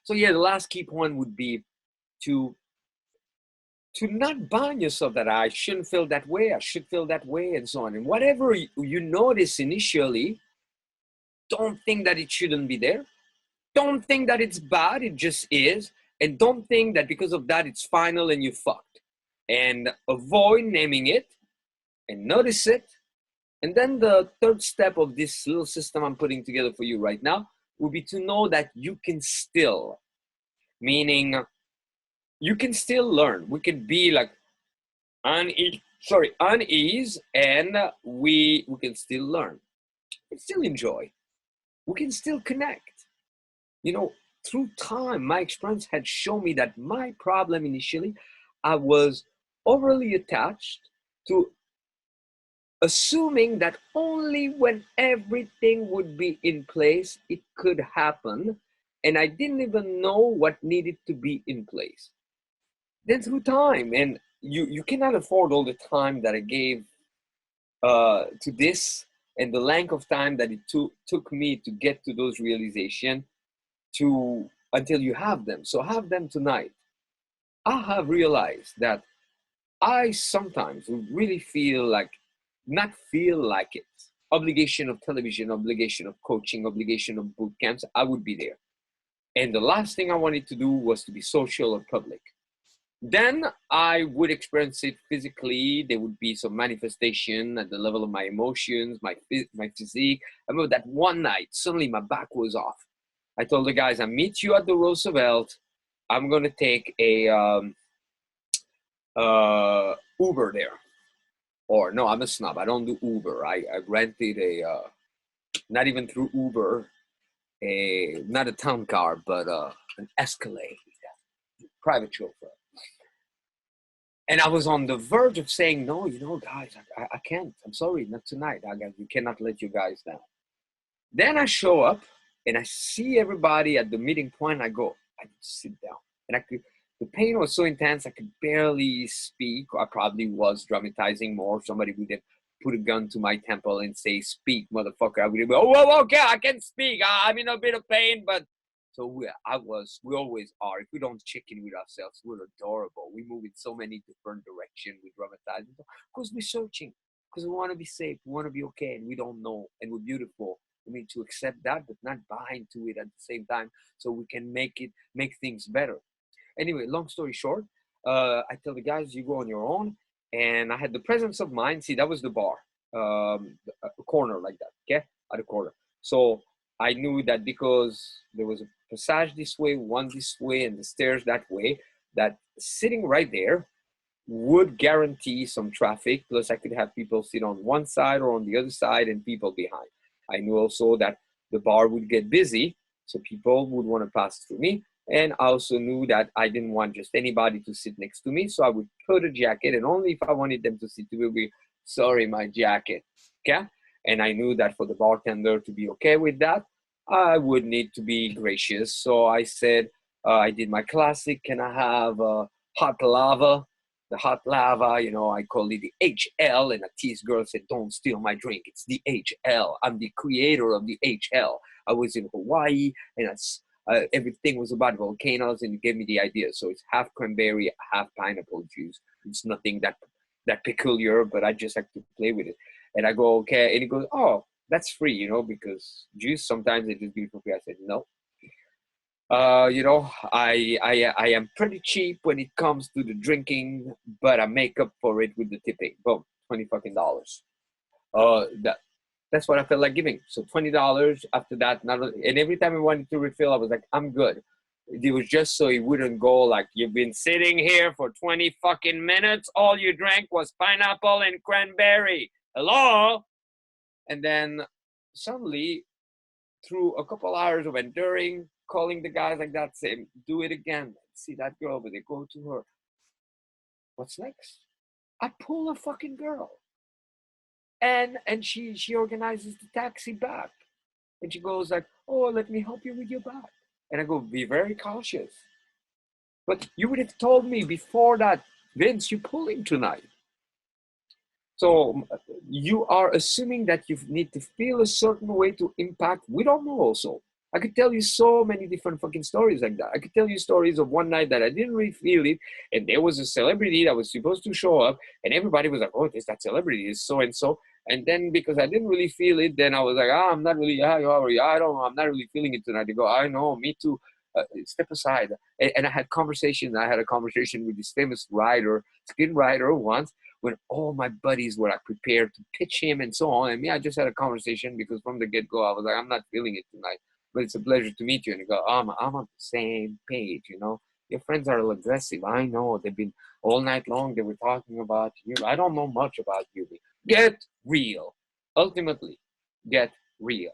So yeah, the last key point would be to not bind yourself that I shouldn't feel that way, I should feel that way, and so on. And whatever you notice initially, don't think that it shouldn't be there. Don't think that it's bad, it just is. And don't think that because of that it's final and you fucked. And avoid naming it and notice it. And then the third step of this little system I'm putting together for you right now would be to know that you can still, meaning you can still learn. We can be like unease, and we can still learn. We can still enjoy. We can still connect. You know, through time, my experience had shown me that my problem initially, I was overly attached to assuming that only when everything would be in place, it could happen. And I didn't even know what needed to be in place. Then through time, and you cannot afford all the time that I gave to this and the length of time that it took me to get to those realizations until you have them. So have them tonight. I have realized that I sometimes really not feel like it. Obligation of television, obligation of coaching, obligation of boot camps, I would be there. And the last thing I wanted to do was to be social or public. Then I would experience it physically. There would be some manifestation at the level of my emotions, my physique. I remember that one night, suddenly my back was off. I told the guys, I meet you at the Roosevelt. I'm going to take a Uber there. Or no, I'm a snob. I don't do Uber. I rented not even through Uber, not a town car, but an Escalade, private chauffeur. And I was on the verge of saying, no, guys, I can't. I'm sorry, not tonight. We cannot let you guys down. Then I show up and I see everybody at the meeting point. I go, I need to sit down. And the pain was so intense, I could barely speak. I probably was dramatizing more. Somebody would have put a gun to my temple and say, speak, motherfucker. I would have go, oh, okay, I can speak. I'm in a bit of pain, but so we always are. If we don't check in with ourselves, we're adorable. We move in so many different directions. We dramatize because we're searching, because we want to be safe, we want to be okay, and we don't know, and we're beautiful. We need to accept that, but not bind to it at the same time, so we can make things better. Anyway, long story short, I tell the guys, you go on your own, and I had the presence of mind. See, that was the bar, a corner like that, okay, at a corner. So I knew that because there was a passage this way, one this way, and the stairs that way, that sitting right there would guarantee some traffic. Plus, I could have people sit on one side or on the other side and people behind. I knew also that the bar would get busy, so people would want to pass through me. And I also knew that I didn't want just anybody to sit next to me, so I would put a jacket, and only if I wanted them to sit to me, would be, sorry, my jacket, okay? And I knew that for the bartender to be okay with that, I would need to be gracious. So I said, I did my classic, can I have hot lava? The hot lava, I call it the HL, and a tease girl said, don't steal my drink, it's the HL. I'm the creator of the HL. I was in Hawaii, and everything was about volcanoes, and it gave me the idea. So it's half cranberry, half pineapple juice. It's nothing that peculiar, but I just like to play with it. And I go, okay. And he goes, oh, that's free, because juice, sometimes it is beautiful free. I said, no. I am pretty cheap when it comes to the drinking, but I make up for it with the tipping. Boom, $20 fucking. That's what I felt like giving. So $20 after that. And every time I wanted to refill, I was like, I'm good. It was just so it wouldn't go like, you've been sitting here for 20 fucking minutes. All you drank was pineapple and cranberry. Hello? And then suddenly, through a couple hours of enduring, calling the guys like that, saying, do it again. See that girl, but they go to her. What's next? I pull a fucking girl. And she organizes the taxi back. And she goes like, oh, let me help you with your bag. And I go, be very cautious. But you would have told me before that, Vince, you're pulling tonight. So you are assuming that you need to feel a certain way to impact. We don't know also. I could tell you so many different fucking stories like that. I could tell you stories of one night that I didn't really feel it, and there was a celebrity that was supposed to show up, and everybody was like, "Oh, this that celebrity is so and so." And then because I didn't really feel it, then I was like, "Ah, I'm not really. Yeah, I don't know. I'm not really feeling it tonight." They go, "I know, me too. Step aside." And I had conversation. I had a conversation with this famous writer, screenwriter once, when all my buddies were like prepared to pitch him and so on. And me, I just had a conversation because from the get go, I was like, "I'm not feeling it tonight, but it's a pleasure to meet you." And he go, I'm on the same page, you know. Your friends are aggressive. I know. They've been all night long. They were talking about you. I don't know much about you. Get real. Ultimately, get real.